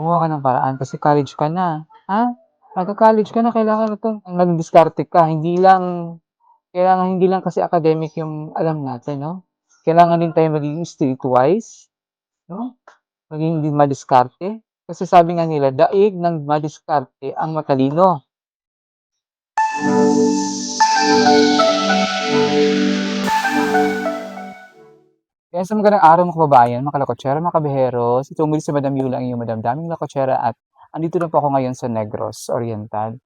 Gumawa ka ng paraan kasi college ka na, ha? Magka-college ka na kailangan na 'to magdiskarte ka hindi lang kasi academic yung alam natin 'no? Kailangan din tayong maging streetwise, 'no? Maging din madiskarte. Kasi sabi nga nila, daig ng madiskarte ang matalino. Kaya sa magandang araw mga kababayan, mga kalokotsera, mga kabeheros, ito muli si Madam Yula ang iyong madamdaming lokotsera at andito na po ako ngayon sa Negros Oriental,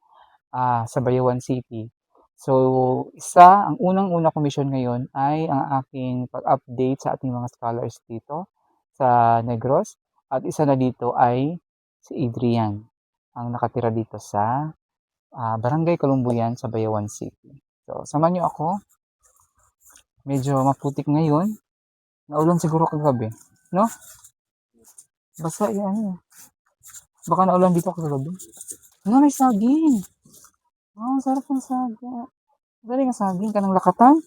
sa Bayawan City. So, ang unang-una kong mission ngayon ay ang aking pag-update sa ating mga scholars dito sa Negros. At isa na dito ay si Adrian, ang nakatira dito sa Barangay Kalumbuyan sa Bayawan City. So, samahan niyo ako. Medyo maputik ngayon. Naulan siguro kagabi, no? Basta yan. Baka naulan dito kagabi. Ano, may saging. Oh, sarap ng saging. Galing ang saging ka ng lakatan.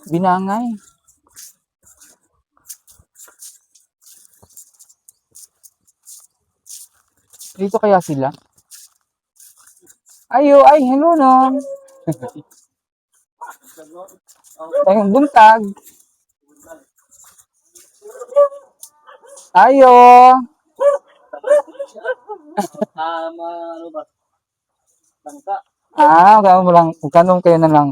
Binangay. Dito kaya sila? Ay, hello no. Tayong buntag. Ayo. Ano ba? Bangka. Kaya mo lang, kanong kayo na lang.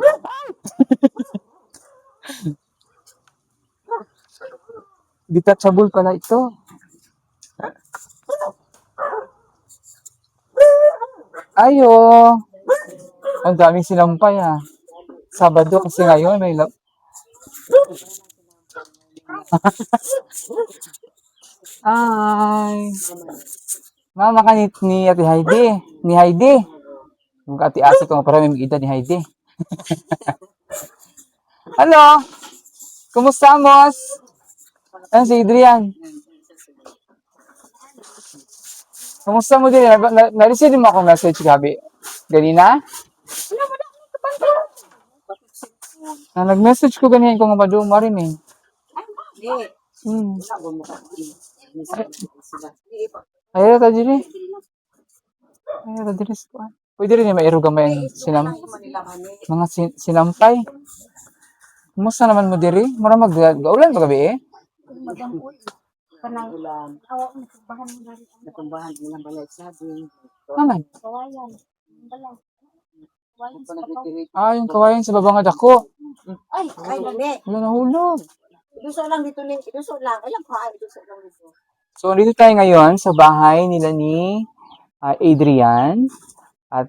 Detachable pala ito. Ayo. Ang daming sinampay Sabado kasi ngayon may Ay. Mama ka ni Ate Heidi. Ni Heidi. Yung ati asa ko para may mag-ida ni Heidi. Hello. Kumusta, Amos? Ano si Adrian? Kumusta mo din? Na-receive mo akong message gabi. Ganina? Nag-message ko ganyan kung maduma rin eh. Ayaw ta diri. Ayaw ta diri. Pwede rin yung mairuga mo yung mga sinampay. Kumusta naman mo diri? Mura mag-ulan pa gabi eh? Ulan. Natumbahan mo ng balay sabi. Naman. Kawayan. Balay. Yung kawayan sa baba nga dako. Ay, dali. Wala nahulog. Iduso lang dito ni. Iduso lang. Alam ko, iduso lang dito. So, dito tayo ngayon sa bahay nila ni Adrian. At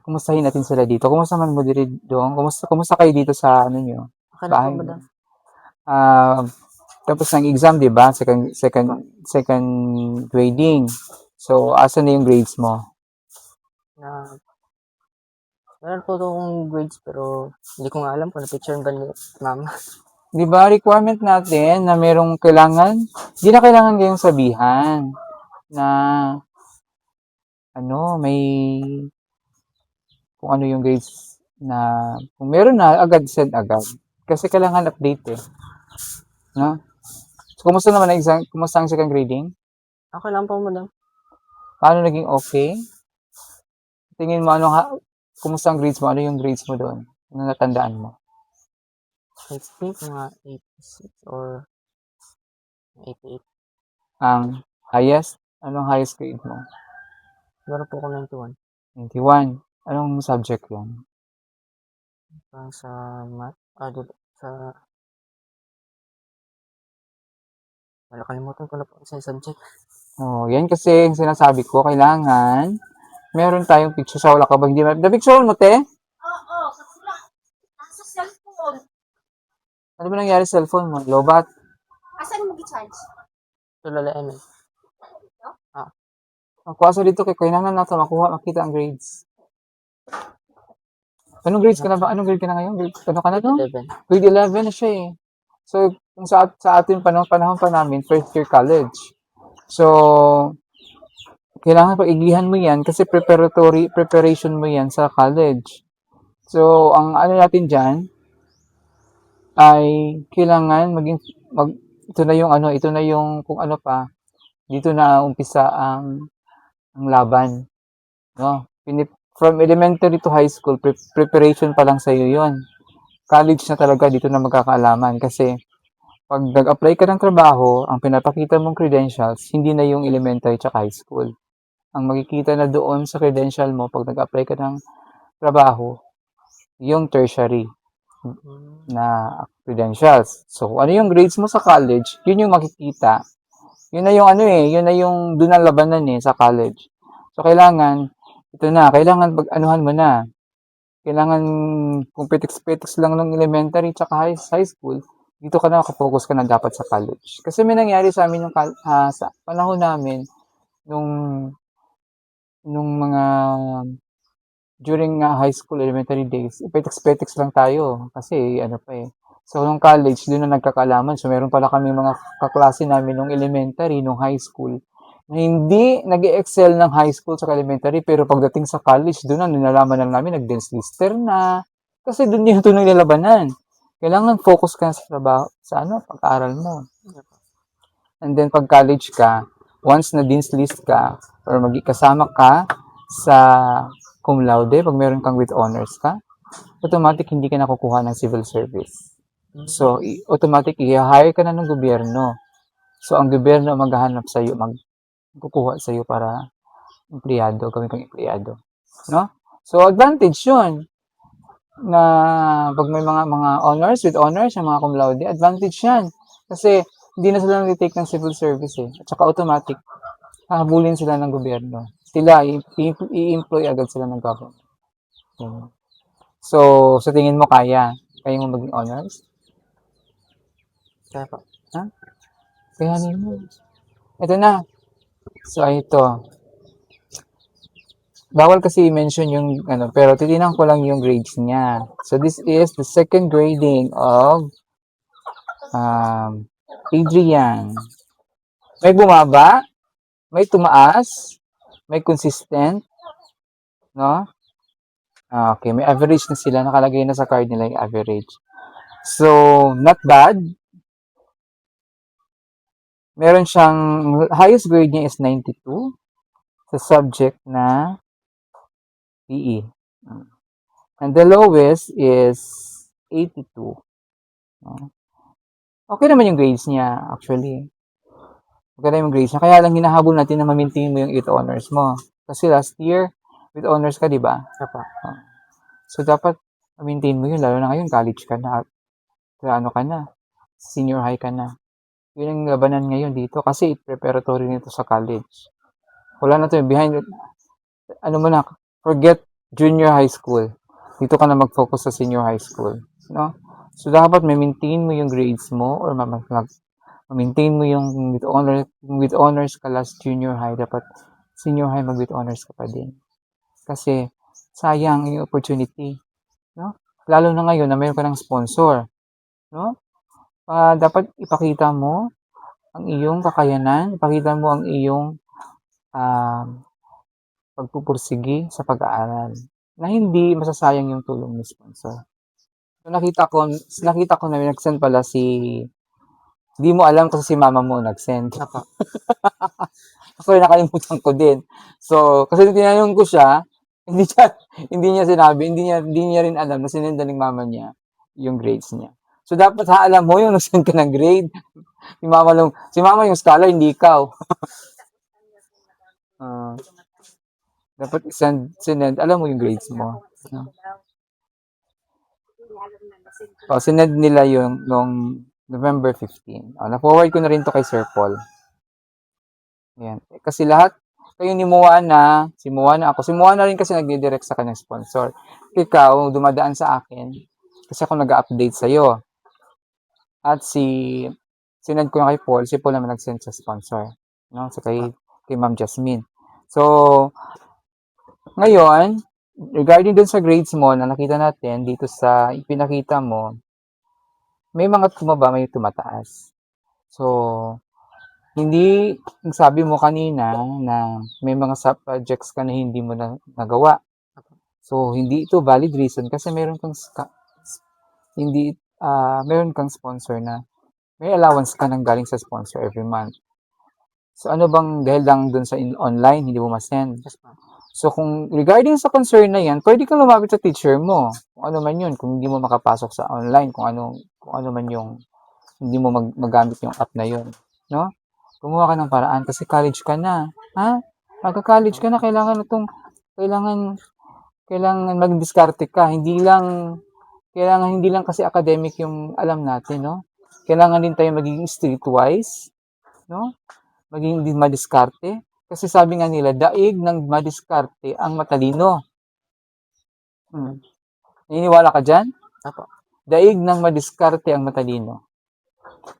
kumustahin natin sila dito. Kumusta man mo diri doon? Kumusta kayo dito sa ano nyo? Bahay. Tapos ng exam, di ba? Second grading. So, asa na yung grades mo? Meron po itong grades pero hindi ko nga alam kung na-picture ba ni mama. Di ba, requirement natin na merong kailangan, di na kailangan kayong sabihan na may kung ano yung grades na kung meron na, agad send agad. Kasi kailangan update eh. No? So, kumusta naman ang exam? Kumusta ang second grading? Okay lang po, madam. Paano naging okay? Tingin mo, kumusta ang grades mo? Ano yung grades mo doon? Ano natandaan mo? I think mga 86 or 88. Ang highest? Anong highest grade mo? Meron po ako 91. 91. Anong subject yan? Sa math. Nakalimutan ko na po sa subject. Yan kasi yung sinasabi ko, kailangan meron tayong picture sa wala ka bang di the picture mo, te? Oo, nasa cellphone. Ano ba nangyari sa cellphone mo? Lobat? Asan mo gi-charge? Tulala ML. Ang kuwaso dito, kailangan natin makita ang grades. Anong grades ka na ba? Anong grade ka na ngayon? Ano ka na to? 11. Grade 11 na siya eh. So, kung sa ating panahon pa namin, first year college. So, kailangan pag-iglihan mo yan kasi preparation mo yan sa college. So, ang ano natin dyan ay kailangan ito na yung kung ano pa, dito na umpisa ang laban, no? From elementary to high school, preparation pa lang sa'yo yon. College na talaga, dito na magkakaalaman. Kasi, pag nag-apply ka ng trabaho, ang pinapakita mong credentials, hindi na yung elementary tsaka high school. Ang makikita na doon sa credential mo, pag nag-apply ka ng trabaho, yung tertiary na credentials. So, ano yung grades mo sa college, yun yung makikita. Yun na yung yun na yung doon ang labanan sa college. So, kailangan, kailangan pag-anuhan mo na. Kailangan, kung petiks-petiks lang ng elementary tsaka high school, dito ka na, focus ka na dapat sa college. Kasi may nangyari sa amin sa panahon namin, nung mga during high school, elementary days, petiks-petiks lang tayo. Kasi So, nung college, doon na nagkakaalaman. So, meron pala kami mga kaklase namin nung elementary, nung high school, na hindi nag-excel ng high school sa elementary, pero pagdating sa college, doon na nilalaman na namin, nag-dance lister na. Kasi doon yung tunay nilalabanan. Kailangan focus ka sa trabaho, sa pag-aaral mo. And then, pag college ka, once na dean's list ka, or kasama ka sa cum laude, pag meron kang with honors ka, automatic hindi ka nakukuha ng civil service. So, automatic i-hire ka na ng gobyerno. So, ang gobyerno maghahanap sa iyo, magkukuha sa iyo para empleyado, gawin kang empleyado. No? So, advantage 'yun na pag may mga honors, with honors, yung mga cum laude, advantage 'yan. Kasi, hindi na sila nag-take ng civil service At saka automatic, hahabulin sila ng gobyerno. Sila, i-employ agad sila ng government. So, sa tingin mo kaya mo maging honors? Kaya po. Kaya mo. Ito na. So, ito. Bawal kasi i-mention yung pero titinan ko lang yung grades niya. So, this is the second grading of Adrian. May bumaba, may tumaas, may consistent, no? Okay, may average na sila. Nakalagay na sa card nila yung average. So, not bad. Meron siyang, highest grade niya is 92 sa subject na PE. And the lowest is 82. Okay naman yung grades niya, actually. Maganda yung grades niya. Kaya lang hinahabol natin na ma-maintain mo yung 8 honors mo. Kasi last year, with honors ka, di ba? Apa. So, dapat ma-maintain mo yun. Lalo na ngayon, college ka na. Ka na. Senior high ka na. Yun ang labanan ngayon dito. Kasi preparatory nito sa college. Wala na to. Behind, forget junior high school. Dito ka na mag-focus sa senior high school. No? So, dapat ma-maintain mo yung grades mo or ma-maintain mo yung with honors ka last junior high. Dapat senior high mag-with honors ka pa din. Kasi, sayang yung opportunity. No? Lalo na ngayon na mayroon ka ng sponsor. No? Dapat ipakita mo ang iyong kakayanan, ipakita mo ang iyong pagpupursigi sa pag-aaral na hindi masasayang yung tulong ni sponsor. So, nakita ko na may nag-send pala hindi mo alam kasi si mama mo nag-send. Ako nakalimutan ko din. So, kasi tinanong ko siya, hindi niya sinabi, hindi niya rin alam na sinenda ng mama niya yung grades niya. So, dapat alam mo yung nag-send ka ng grade. Si mama yung scholar, hindi ikaw. Dapat sinend, alam mo yung grades mo. No? Sinend nila yung nung November 15. Na-forward ko na rin to kay Sir Paul. Yan. Kasi lahat, kayo ni Moana, si Moana rin kasi nagdi-direct sa kanyang sponsor. Ikaw, dumadaan sa akin, kasi ako nag-update sa'yo. At sinend ko na kay Paul, si Paul naman nag-send sa sponsor. No? So, kay Ma'am Jasmine. So, ngayon, regarding dun sa grades mo na nakita natin dito sa ipinakita mo, may mga tumaba, may tumataas. So, hindi, sabi mo kanina na may mga subjects ka na hindi mo na nagawa. So, hindi ito valid reason kasi meron kang meron kang sponsor na may allowance ka nang galing sa sponsor every month. So, ano bang dahil lang dun sa online, hindi mo ma-send? Yes, ma'am. So, kung regarding sa concern na yan, pwede kang lumapit sa teacher mo. Kung ano man yun, kung hindi mo makapasok sa online, kung ano man yung hindi mo magamit yung app na yun. No? Gumawa ka ng paraan kasi college ka na. Ha? Magka-college ka na, kailangan mag-diskarte ka. Kailangan hindi lang kasi academic yung alam natin, no? Kailangan din tayo magiging streetwise, no? Maging din madiskarte. Kasi sabi nga nila, daig ng madiskarte ang matalino. Naniniwala ka dyan? Apo. Daig ng madiskarte ang matalino.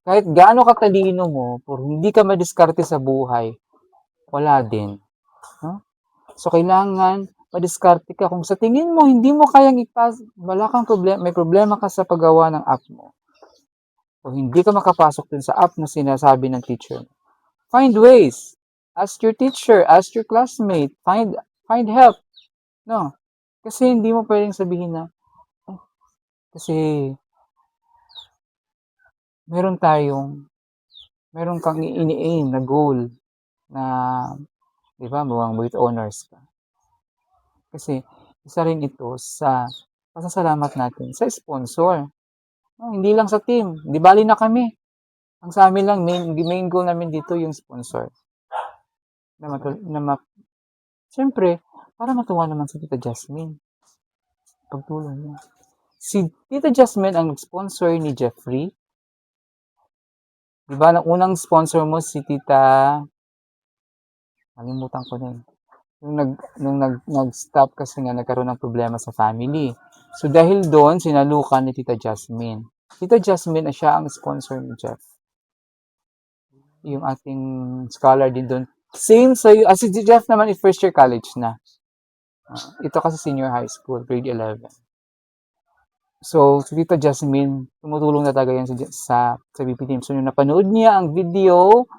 Kahit gaano katalino mo, kung hindi ka madiskarte sa buhay, wala din. No? So, kailangan madiskarte ka. Kung sa tingin mo, hindi mo kayang wala kang problema, may problema ka sa paggawa ng app mo, o hindi ka makapasok dun sa app na sinasabi ng teacher, find ways. Ask your teacher, ask your classmate, find help. No. Kasi hindi mo pwedeng sabihin na, kasi meron kang ini-aim na goal na, di ba, with honors ka. Kasi, isa rin ito sa pasasalamat natin sa sponsor. No, hindi lang sa team. Di bali na kami. Ang sa amin lang, main goal namin dito yung sponsor. Siyempre, para matuwa naman si Tita Jasmine. Pagtulong niya. Si Tita Jasmine ang sponsor ni Jeffrey. Di ba, ang unang sponsor mo si Tita, nalimutan ko na yun. Nung nag-stop kasi nga nagkaroon ng problema sa family. So, dahil doon, sinalukan ni Tita Jasmine. Tita Jasmine, siya ang sponsor ni Jeff. Yung ating scholar din doon. Same sa'yo. Si Jeff naman, first year college na. Ito kasi senior high school, grade 11. So, si Tita Jasmine, tumutulong na talaga yan sa BP team. So, nung napanood niya ang video,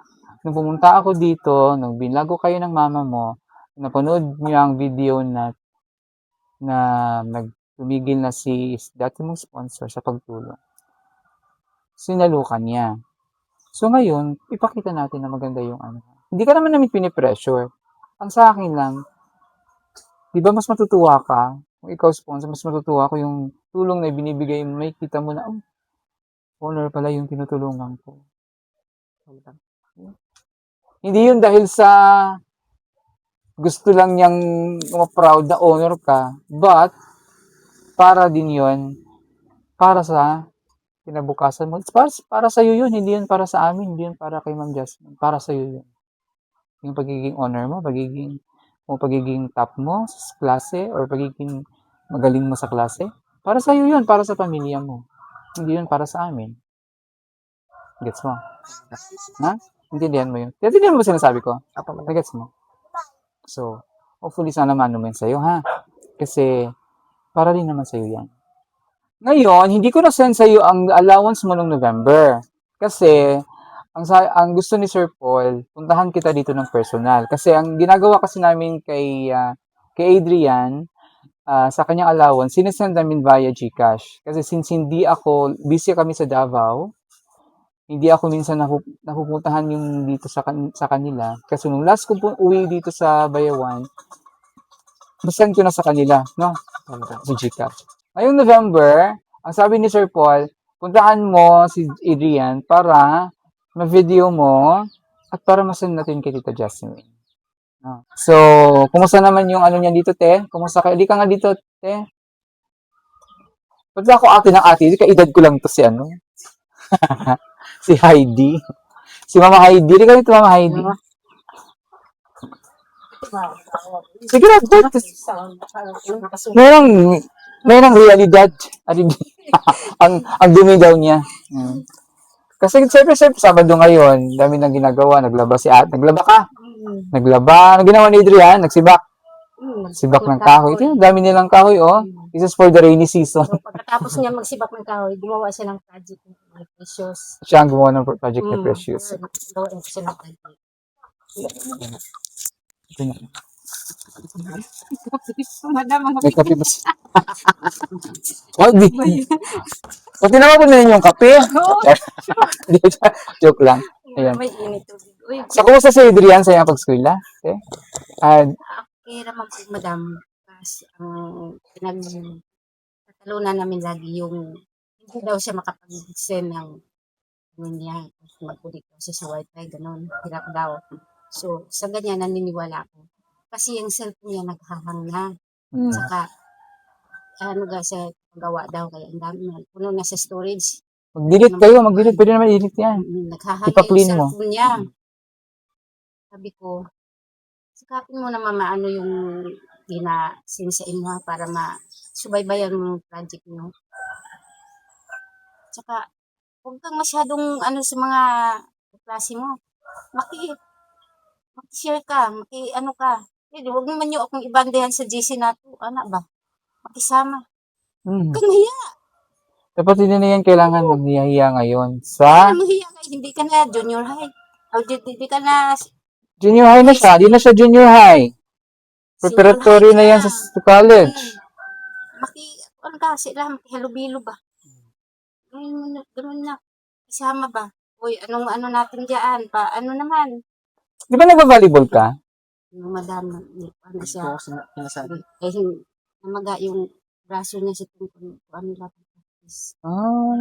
nung pumunta ako dito, nung binago kayo ng mama mo, napanood niya ang video na nagtumigil na si dati mong sponsor sa pagtulong. Sinalukan niya. So ngayon, ipakita natin na maganda yung ano. Hindi ka naman namin pinipressure. Ang sa akin lang, di ba mas matutuwa ka, kung ikaw sponsor, mas matutuwa ko yung tulong na binibigay mo, may kita mo na, honor pala yung tinutulungan ko. Hindi yun dahil sa gusto lang niyang ma-proud na honor ka, but para din yun, para sa kinabukasan mo. Para sa iyo yun, hindi yun para sa amin, hindi yun para kay Ma'am Jasmine. Para sa iyo yun. Yung pagiging honor mo, pagiging top mo sa klase, or pagiging magaling mo sa klase, para sa iyo yun, para sa pamilya mo. Hindi yun para sa amin. Gets mo? Ha? Intindihan mo yun? Intindihan mo ba sinasabi ko? Gets mo? So, hopefully sana manumin sa'yo, ha? Kasi, para din naman sa'yo yan. Ngayon, hindi ko na-send sa'yo ang allowance mo noong November. Kasi, ang gusto ni Sir Paul, puntahan kita dito ng personal. Kasi ang ginagawa kasi namin kay Adrian, sa kanyang allowance, sinesend namin via GCash. Kasi since busy kami sa Davao, hindi ako minsan napupuntahan yung dito sa kanila. Kasi nung last ko uwi dito sa Bayawan, masend ko na sa kanila, no? Sa GCash. Ngayong November, ang sabi ni Sir Paul, puntahan mo si Adrian para ma-video mo at para masend natin kay Tita Jasmine. No? So, kumusta naman yung ano niya dito, te? Kumusta ka? Hindi ka nga dito, te? Pag ako ate ng ate, kaedad ko lang to si ano? Si Heidi. Si Mama Heidi. Hindi ka dito, Mama Heidi. Sige na, merong realidad. ang dumi daw niya. Kasi siyempre, Sabado ngayon, dami nang ginagawa. Naglaba ka. Naglaba. Ano ginawa ni Adrian? Nagsibak. Sibak ng kahoy. Ito, dami nilang kahoy, oh. This is for the rainy season. So, pagkatapos niya magsibak ng kahoy, gumawa siya ng project ng Precious. Siya ang gumawa ng project na Precious. Gawain siya ng project. May kape ba? Pati naman po na yung kape. Joke lang. Ayan. May init tubig. Uy, So, kumusta si Adrian sa iyong pag-eskwela? Okay? okay naman po, madam. Kasi ang pinagtatalunan namin lagi yung hindi daw siya makapag-send ng ano niya. Mag-ulit daw siya sa wifi, ganun. Hirap daw. So, sa ganyan, naniniwala ako. Kasi yung cellphone niya naghahang na. Hmm. Saka, ano ga siya gawa daw. Kaya ang dami na. Puno na sa storage. Mag-delete kayo, mag-delete. Pwede naman i-delete yan. Naghahang na yung Ipa-clean mo. cellphone niya. Sabi ko, sikapin mo naman maano yung gina-send sa inyo ha, para masubaybayan mo yung project nyo. Tsaka, huwag kang masyadong ano sa mga klase mo. Maki-share ka, ano ka. Hindi, huwag naman nyo akong ibandehan sa GC na to. Ano ba? Makisama. Hmm. Huwag kang mahiya. Dapat hindi na yan kailangan maghihiya ngayon. Ano mahiya ka? Hindi ka na junior high. O, hindi ka na Junior high na siya. Di na siya junior high. senior Preparatory high na ka. yan sa college. Ano ka sila, makihalubilo ba? Ganun na. Isama ba? Uy, anong ano natin dyan? Ano naman? Di ba nag-volleyball ka? Yung madam, ano siya, Ito ako sinasabi. eh, namaga yung braso niya sa tungkol, ano lang, practice. Ah.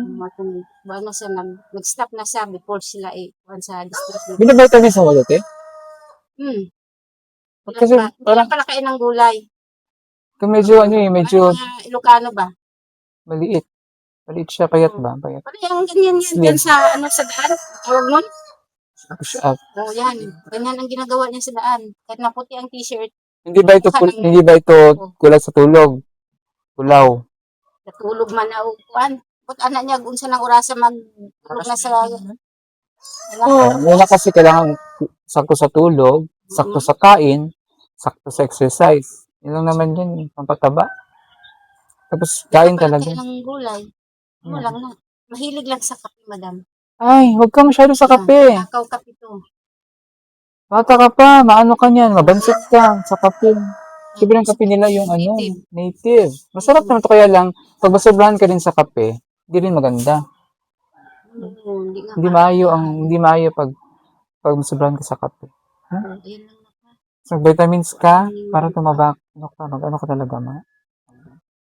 Ano siya, nag-stop na siya before sila sa district. Binavitamins mo ulit eh? Kasi Parang parang pala kain ng gulay. kung medyo ano eh, medyo Mga Ilocano ba? maliit. Maliit siya, payat ba? Payat. Parang ganyan yan, Slim. dyan sa, sa daan. Tawag nun? Push up. Oh, yan. Ganyan ang ginagawa niya sa daan. Kahit naputi ang t-shirt, Hindi ba ito kulat sa tulog? Kulaw. natulog man na upuan. Ba't anak niya, unsa ng orasa magtulog na sa... Una kasi kailangan sakto sa tulog, sakto sa kain, sakto sa exercise. Yun lang naman yan, pampataba. Tapos kain talaga. Ng gulay. Ano lang na. Mahilig lang sa kape, madam. Ay, huwag ka masyado sa kape. Kakaw kape to. Bata ka pa, maano ka niyan, mabansot ka sa kape. Sobrang kape nila yung ano, native. Masarap naman to, kaya lang, pag masobrahan ka rin sa kape, hindi rin maganda. Hindi maayo pag masobrahan ka sa kape. Huh? So, vitamins ka, para tumaba, ano ka talaga, ma?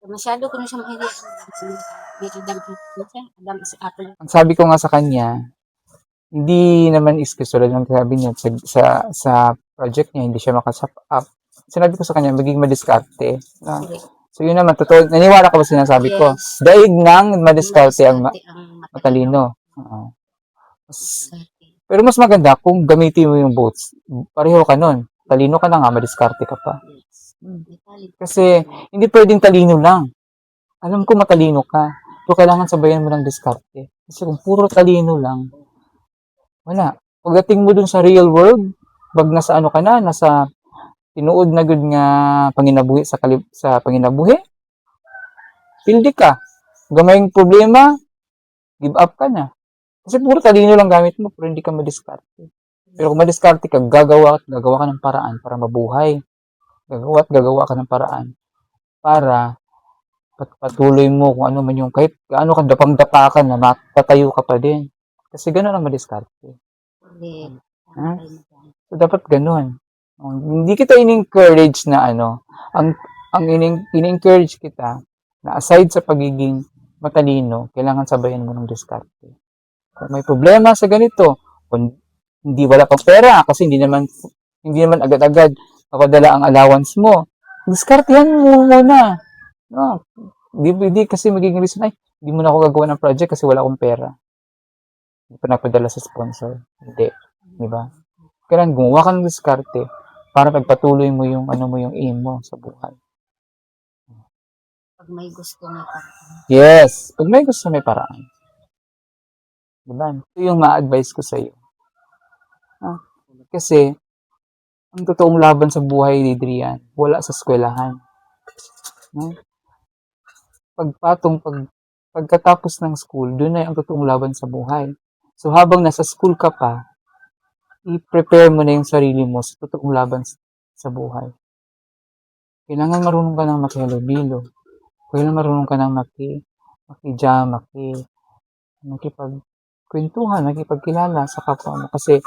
Masyado ko na siya mahilig. Ang sabi ko nga sa kanya, hindi naman excuse tulad ng sabi niya sa project niya, hindi siya makasap up. Sinabi ko sa kanya, magiging madiskarte. So yun naman, totoo, naniwala ka ba sinasabi ko? Daig ng madiskarte ang matalino. Pero mas maganda kung gamitin mo yung both. Pareho ka nun. Talino ka na nga, madiskarte ka pa. Kasi hindi pwedeng talino lang. Alam ko matalino ka. So kailangan sabayan mo ng diskarte. Kasi kung puro talino lang, wala. Pagdating mo dun sa real world, pag nasa ano ka na, nasa tinuod na gud nga panginabuhi sa panginabuhi, pildi ka. Gamay yung problema, give up ka na. Kasi puro talino lang gamit mo, pero hindi ka madiskarte. Pero kung madiskarte ka, gagawa ka ng paraan para mabuhay. Gagawa ka ng paraan para patuloy mo kung ano man yung kahit gaano ka dapang-dapa ka na matatayo ka pa din. Kasi gano'n ang madiskarte. So, dapat gano'n. Hindi kita in-encourage na ang in-encourage kita na aside sa pagiging matalino, kailangan sabayan mo ng diskarte. Kung may problema sa ganito, kung hindi wala pang pera kasi hindi naman agad-agad mapadala ang allowance mo, diskartehan mo muna. No, hindi kasi magiging reason ay hindi mo na ako gagawa ng project kasi wala akong pera. Hindi pa napadala sa sponsor. Hindi. Di ba? Kailangan gumawa ka ng diskarte para pagpatuloy mo yung aim mo sa buhay. Pag may gusto may paraan. Yes. Pag may gusto may paraan. Diba? Ito yung ma-advise ko sa iyo. Kasi ang totoong laban sa buhay ni Adrian, wala sa eskwelahan. Pagkatapos ng school, doon na ang totoong laban sa buhay. So habang nasa school ka pa, i-prepare mo na yung sarili mo sa totoong laban sa buhay. Kailangan marunong ka ng makihalubilo. Kailangan marunong ka ng makijam, makipagkwentuhan, makipagkilala sa kapwa mo. Kasi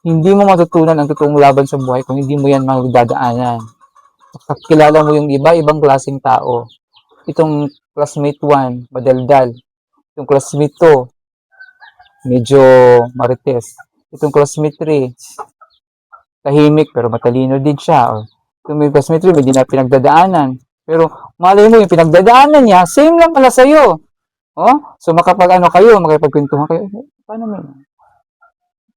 Hindi mo matutunan ang totoong laban sa buhay kung hindi mo yan magdadaanan. Kakilala mo yung iba, ibang klaseng tao. Itong classmate 1, madaldal. Itong classmate 2, medyo marites. Itong classmate 3, tahimik pero matalino din siya. O, itong classmate 3, hindi na pinagdadaanan. Pero malay mo yung pinagdadaanan niya, same lang pala sa'yo. Oh? So makapag-ano kayo, makipagkwentuhan kayo. Paano mo?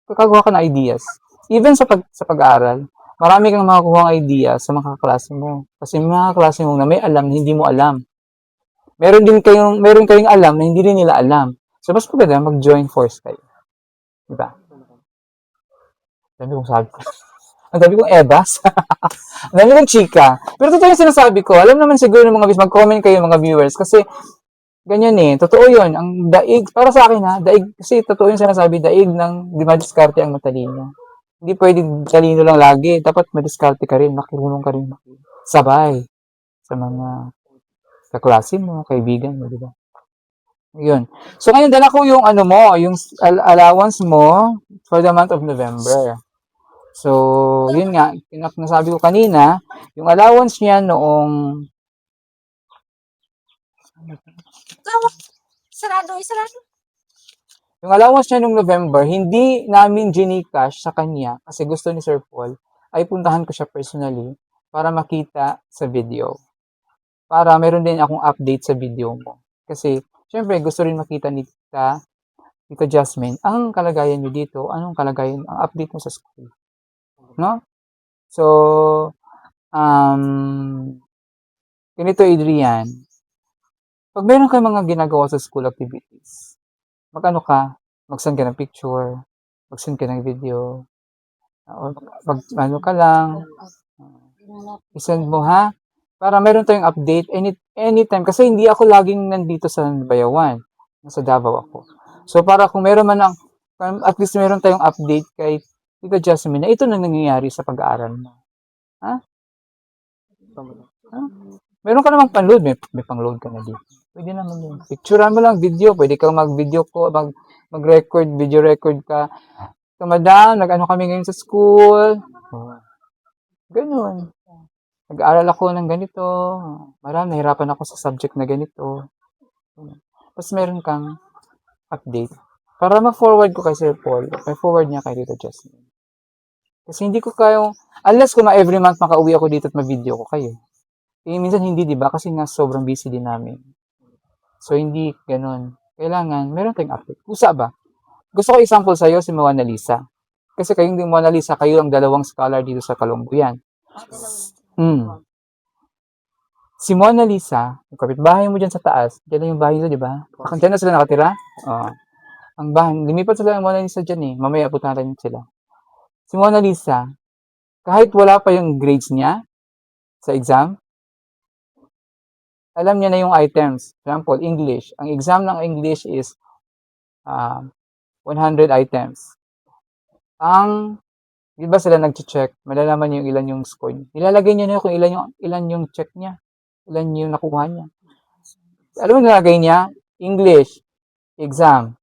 Kakagawa ka ng ideas. Even sa pag-aaral, marami kang makakuha ng ideas sa mga kaklase mo. Kasi mga kaklase mo na may alam na hindi mo alam. Meron kayong alam na hindi rin nila alam. So mas maganda mag-join force kayo. Diba? Dami kong sabi ko. Ang dami kong ebas. Ang dami kong chika. Pero totoo yung sinasabi ko. Alam naman siguro ng mga mag-comment kayo mga viewers kasi ganyan eh. Totoo yun. Ang daig, para sa akin ha, daig, kasi totoo yung sinasabi, daig ng di madiskarte ang matalino. Hindi pwedeng talino lang lagi. Dapat madiskarte ka rin, makirunong ka rin. Sabay. Sa mga kaklase mo, kaibigan mo, di ba? Yun. So ngayon, dala ko yung ano mo, yung allowance mo for the month of November. So, yun nga, nasabi ko kanina, yung allowance niya noong Sarado. yung allowance niya noong November, hindi namin gcash sa kanya kasi gusto ni Sir Paul ay puntahan ko siya personally para makita sa video. Para meron din akong update sa video mo. Kasi, syempre, gusto rin makita ni Tita Jasmine, ang kalagayan niyo dito, anong kalagayan, ang update mo sa school. No? So, ganito Adrian, pag meron kang mga ginagawa sa school activities, mag-ano ka, mag-send ka ng picture, mag-send ka ng video, o ano ka lang, isend mo ha, para meron tayong update anytime, kasi hindi ako laging nandito sa Bayawan, nasa Davao ako. So, para kung meron man at least meron tayong update kay Tita Jasmine na ito na nangyayari sa pag-aaral mo. Ha? Ha? Meron ka namang pan-load, may pang-load ka na dito. Pwede naman yun. Picturean mo lang video, pwede kang mag-video ko, mag-record, video record ka. So, madam, nag-ano kami ngayon sa school. Ganun. Nag-aaral ako ng ganito. Madam, nahirapan ako sa subject na ganito. Tapos meron kang update. Para mag-forward ko kay Sir Paul, may forward niya kay Tita Jasmine. Kasi hindi ko kayong, unless kung every month makauwi ako dito at ma-video ko kayo. Eh, minsan hindi, di ba? Kasi nga sobrang busy din namin. So, hindi ganun. Kailangan, meron tayong update. Kusa ba? Gusto ko example sa'yo si Mona Lisa. Kasi kayong di Mona Lisa, kayo ang dalawang scholar dito sa Kalumbuyan. Si Mona Lisa, yung kapitbahay mo dyan sa taas, dyan lang yung bahay nila, di ba? Dyan na sila nakatira? Ang bahay, lumipat sila ng Mona Lisa dyan eh. Mamaya abutan natin sila. Si Mona Lisa, kahit wala pa yung grades niya sa exam, alam niya na yung items. For example, English. Ang exam ng English is 100 items. Di ba sila nag-check? Malalaman niyo yung ilan yung score niya. Ilalagay niya na kung ilan yung check niya. Ilan yung nakuha niya. Alam mo nilagay niya? English. Exam.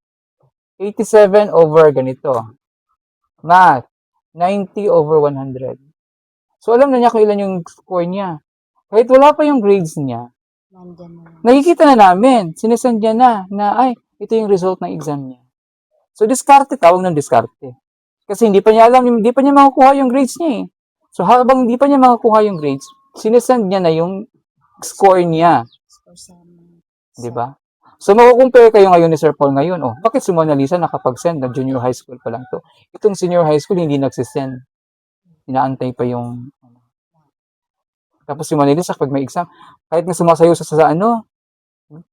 87 over ganito. Math. 90 over 100. So, alam na niya kung ilan yung score niya. Kahit wala pa yung grades niya, nakikita na namin. Sinesend niya na ay, ito yung result ng exam niya. So, diskarte, tawag ng diskarte. Kasi hindi pa niya alam, hindi pa niya makukuha yung grades niya eh. So, habang hindi pa niya makukuha yung grades, sinesend niya na yung score niya. Di ba? So, makukumpare kayo ngayon ni Sir Paul ngayon. Oh, bakit si Mona Lisa nakapag-send na junior high school pa lang to? Itong senior high school hindi nagsisend. Inaantay pa yung tapos si Mona Lisa pag may exam, kahit nga sumasayo sa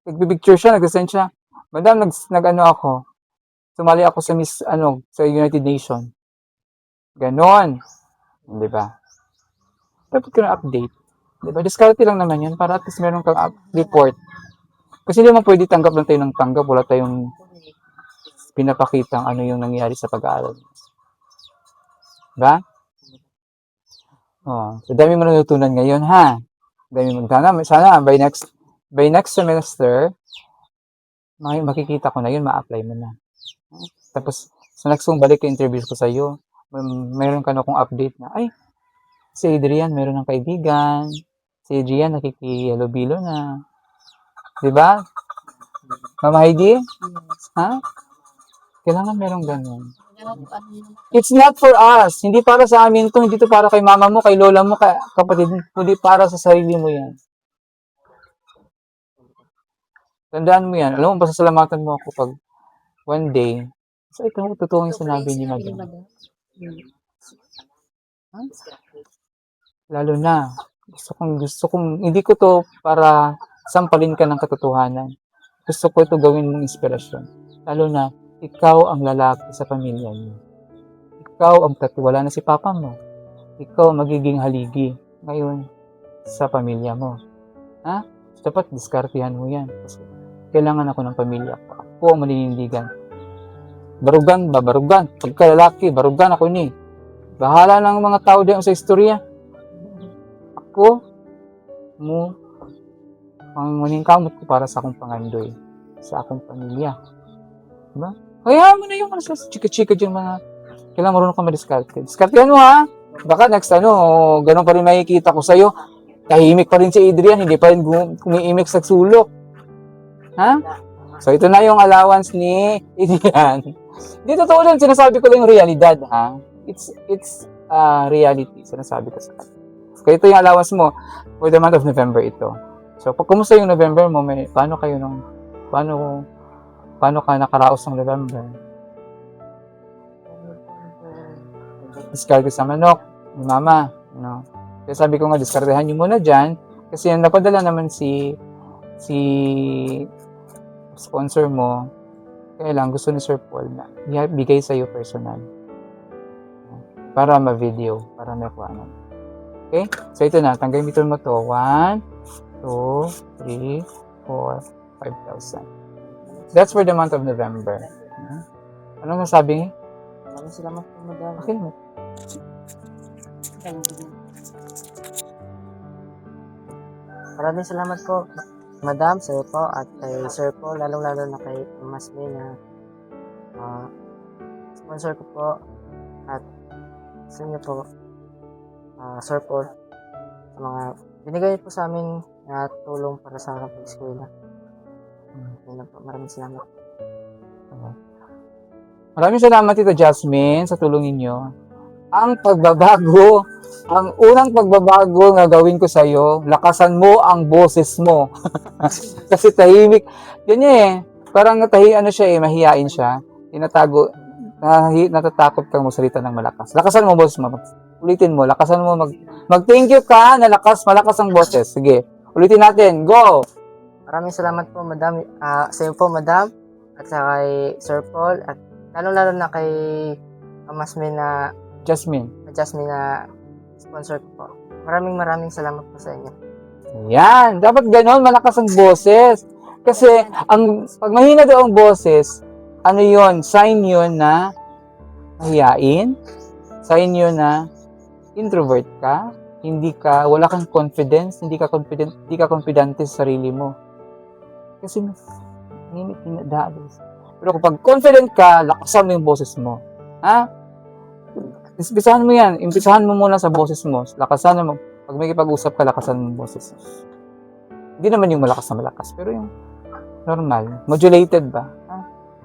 nagpipicture siya, nag-send siya. Madam, nag-ano ako, sumali ako sa sa United Nations. Ganon. Di ba? Dapat ka na update. Di ba? Discarte lang naman yun para at least meron kang report. Kasi hindi mo pwede tanggap lang tayo ng tanggap. Wala tayong pinapakita ano yung nangyari sa pag-aaral. Diba? So dami mo natutunan ngayon, ha? Dami mo. Sana by next semester, makikita ko na yun, ma-apply mo na. Tapos, sa next kong balik yung interviews ko sa'yo, Meron ka na kung update na, ay, si Adrian meron ng kaibigan, si Adrian nakikihalo-bilo na. Di ba? Mama Heidi? Yes. Ha? Kailangan meron ganun. Ano, It's not for us. Hindi para sa amin to. Hindi to para kay mama mo, kay lola mo, kay kapatid mo. Hindi para sa sarili mo yan. Tandaan mo yan. Alam mo, pasasalamatan mo ako pag one day. So, ito, totoo yung sinabi ni Madam. Ha? Lalo na. Gusto kong, hindi ko to para sampalin ka ng katotohanan. Gusto ko ito gawin mong inspirasyon. Lalo na, ikaw ang lalaki sa pamilya niyo. Ikaw ang wala na si papa mo. Ikaw ang magiging haligi ngayon sa pamilya mo. Ha? So, dapat diskartihan mo yan. Kasi kailangan ako ng pamilya ko. Ako ang maninindigan. Barugan ba? Barugan. Pagka lalaki, barugan ako ni. Bahala ng mga tao diyan sa istorya. Ako mo ang maningkamot ko para sa akong pangandoy. Sa akong pamilya. Diba? Kaya mo na yung mga chika-chika dyan mga kailangan marunong ka ma-discarte. Discartehan mo ha. Baka next ganun pa rin makikita ko sa'yo. Tahimik pa rin si Adrian, hindi pa rin kumiimik sa sulok. Ha? So ito na yung allowance ni Adrian. Hindi totoo lang, sinasabi ko lang yung realidad ha. It's reality, sinasabi ko sa kanya. Kaya ito yung allowance mo for the month of November ito. So pag kumusta yung November mo, paano ka nakaraos ng November? Discard sa manok, ni mama. No? Kaya sabi ko nga, diskartehan nyo muna dyan. Kasi yung napadala naman si sponsor mo, kaya lang gusto ni Sir Paul na bigay sa iyo personal. Para ma-video, para may kuhanan. Okay? So ito na, tanggamitin mo to. 1, 2, 3, 4, 5,000. That's for the month of November. Anong nasabi? Maraming salamat po, Madam. Okay. Maraming salamat po, Madam, sa iyo po, at kay Sir po, lalong-lalo na kay Mas May na sponsor ko po, at sa inyo po, Sir Paul, sa mga binigay po sa amin na tulong para sa pag-eskwela. Yan po, maraming salamat. Maraming salamat, Tita Jasmine, sa tulong ninyo. Ang pagbabago, ang unang pagbabago na gawin ko sa'yo, lakasan mo ang boses mo. Kasi tahimik. Yan parang mahihain siya. Tinatago, natatakot kang magsalita ng malakas. Lakasan mo boses mo. Ulitin mo, lakasan mo, mag-thank you ka, malakas ang boses. Sige, ulitin natin, go! Maraming salamat po, Madam, sa iyo po, Madam, at sa kay Sir Paul, at lalo-lalo na kay Mas May na Jasmine na sponsor ko po. Maraming salamat po sa inyo. Yan, dapat ganon, malakas ang boses. Kasi, pag mahina daw ang boses, sign yun na mahiyain, sign yun na introvert ka, wala kang confidence, hindi ka confidente sa sarili mo. Kasi, pero kapag confident ka, lakasan mo yung boses mo. Ha? Impisahan mo yan. Impisahan mo muna sa boses mo. Lakasan mo. Pag may kipag-usap ka, lakasan mo yung boses mo. Hindi naman yung malakas na malakas, pero yung normal. Modulated ba? Ha?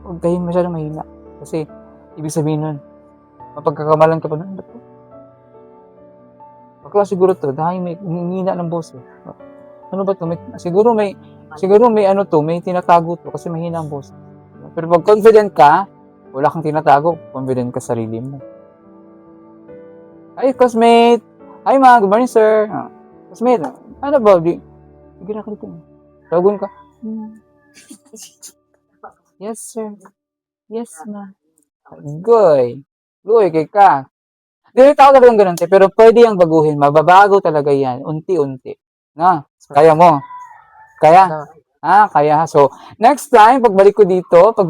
Huwag kayo masyadong mahina. Kasi, ibig sabihin nun, mapagkakamalan ka pa nun. Ba't to? Bakla siguro to, dahil may hina ng boses. Ano ba to? Siguro may may tinatago to kasi mahina ang boses. Pero pag confident ka, wala kang tinatago, confident ka sa sarili mo. Hi, classmate! Hi, ma! Good morning, sir! Classmate, ano ba? Sige na ka dito. Tawagon ka. Yes, sir. Yes, ma. Goy, kay ka. Hindi tao talagang ganun, pero pwede yung baguhin. Mababago talaga yan. Unti-unti. Na? Kaya mo? Kaya? Kaya. So, next time, pagbalik ko dito, pag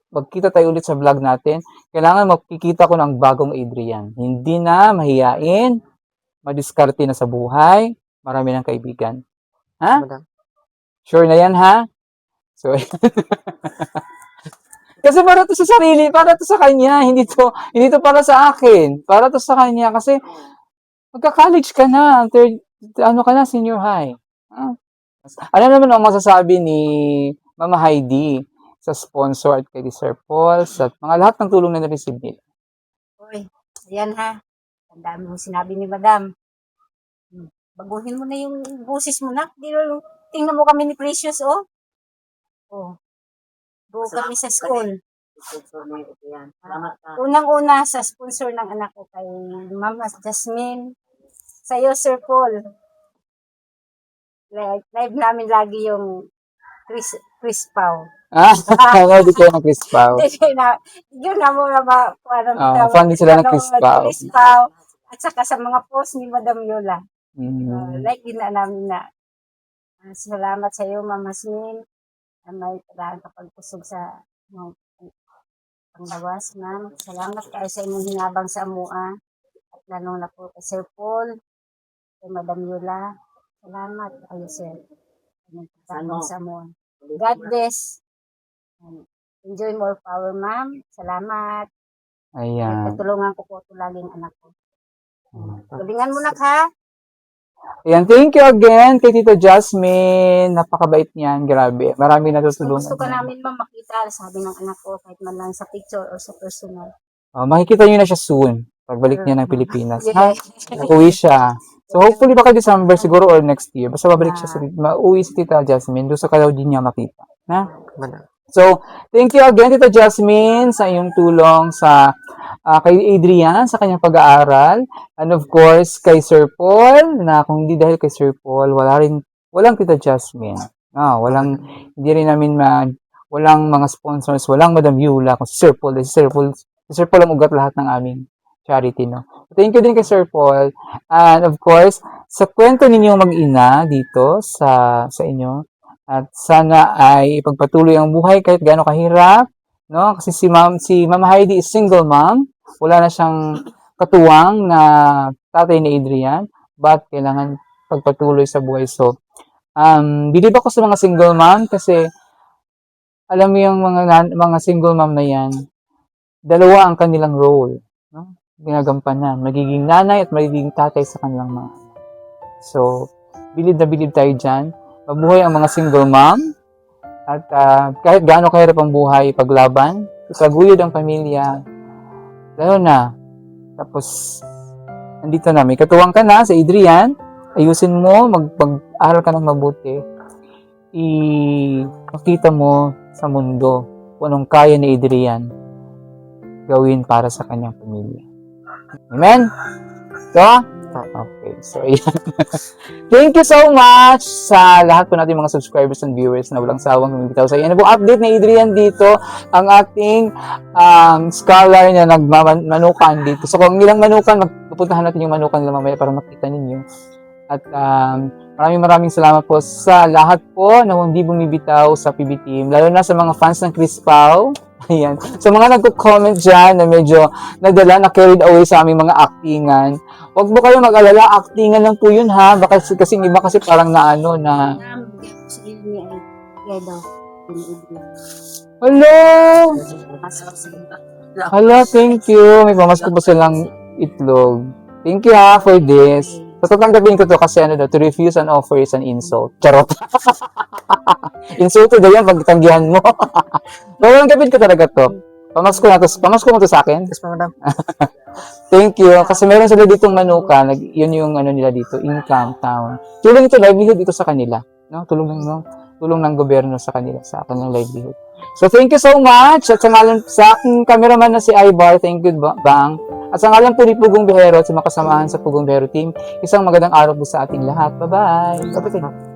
magkita tayo ulit sa vlog natin, kailangan makikita ko ng bagong Adrian. Hindi na mahiyain, madiskarte na sa buhay, marami ng kaibigan. Ha? Madam. Sure na yan, ha? So, Kasi para to sa sarili, para to sa kanya, hindi to para sa akin. Para to sa kanya kasi magka-college ka na, ano ka na, senior high. Ah. Ano naman ang masasabi ni Mama Heidi sa sponsor at kay Sir Paul sa mga lahat ng tulong na na-receive nila? Uy, ayan ha. Ang dami mong sinabi ni Madam. Baguhin mo na yung boses mo na. Tingnan mo kami ni Precious, oh. Oh. Buo kami sa school. Unang-una sa sponsor ng anak ko kay Mama Jasmine. Sa'yo, Sir Paul. Live namin lagi yung Chris Pao. Hindi kayo ng Chris Pao. Yun na mo na ba? Fan din sila ng Chris Pao. Chris Pao. At saka sa mga post ni Madam Yola. Like din na namin na. Salamat sa iyo, Mama Jasmine. May paraan kapag-kusog sa panglawas, ma'am. Salamat kayo sa inyong hinabang sa amua. At lalo na po kay Sir Paul, kay Madam Yola. Salamat kayo, Sir. Hinabang sa amua. God bless. Enjoy more power, ma'am. Salamat. Ayan. Tutulungan ko po ito laging anak ko. Galingan mo na, ha? Ayan, thank you again kay Tita Jasmine. Napakabait niyan, grabe. Marami natutulungan. Gusto ka namin, ma'am, makita, sabi ng anak ko, kahit man lang sa picture or sa personal. Makikita niyo na siya soon. Pagbalik niya ng Pilipinas. Yeah. Uwi siya. So hopefully baka December siguro or next year. Basta babalik siya mauwi si Tita Jasmine. Gusto ka daw din niya makita. Na? So, thank you again Tita Jasmine sa iyong tulong sa kay Adrian sa kanyang pag-aaral. And of course, kay Sir Paul, na kung hindi dahil kay Sir Paul, walang Tita Jasmine. Hindi rin namin walang mga sponsors, walang Madam Yula, kung si Sir Paul, si Sir Paul ang ugat lahat ng aming charity, no? Thank you din kay Sir Paul. And of course, sa kwento ninyong mag-ina dito sa inyo, at sana ay ipagpatuloy ang buhay kahit gaano kahirap, no? Kasi si Mama Heidi is single mom. Wala na siyang katuwang na tatay ni Adrian, but kailangan pagpatuloy sa buhay. So, bilib ako sa mga single mom kasi alam mo yung mga single mom na yan, dalawa ang kanilang role, no? Ginagampanan, magiging nanay at magiging tatay sa kanilang mga anak. So, bilib na bilib tayo dyan. Mabuhay ang mga single mom at kahit gaano kahirap ang buhay, paglaban, itaguyod ang pamilya, lalo na. Tapos, nandito na, may katuwang ka na sa Adrian, ayusin mo, mag-aral ka ng mabuti, ipakita mo sa mundo kung anong kaya ni Adrian gawin para sa kanyang pamilya. Amen? So, okay. So, ayan. Thank you so much sa lahat po natin mga subscribers and viewers na walang sawang humibitaw sa iyo. Ano po update ni Adrian dito, ang ating scholar na nagmamanukan dito. So, kung ilang manukan, magpupuntahan natin yung manukan lang mamaya para makita ninyo. At maraming salamat po sa lahat po na hindi bumibitaw sa PB Team, lalo na sa mga fans ng Chris Pao. Ayan. Sa mga nagko-comment dyan na medyo na-carried away sa aming mga actingan, huwag mo kayo mag-alala, actingan lang po yun ha. Baka kasi iba kasi parang Hello! Hello, thank you. May pamasko po silang itlog. Thank you ha for this. Tatanggapin ko to kasi to refuse an offer is an insult. Charot. Insulto daw yan pag tanggihan mo. Tatanggapin ko talaga to. Pamasko mo to sa akin? Yes, madam. Thank you. Kasi meron sila ditong manuka. Yun yung nila dito, income town. Tulong ito, livelihood dito sa kanila. No? Tulong ng gobyerno sa kanila, sa kanilang livelihood. So, thank you so much. At sa aking cameraman na si Ibar, thank you, Bang. At sa ngalan po ni Pugong Bihero at sa makasamahan sa Pugong Bihero team, isang magandang araw po sa ating lahat. Bye-bye.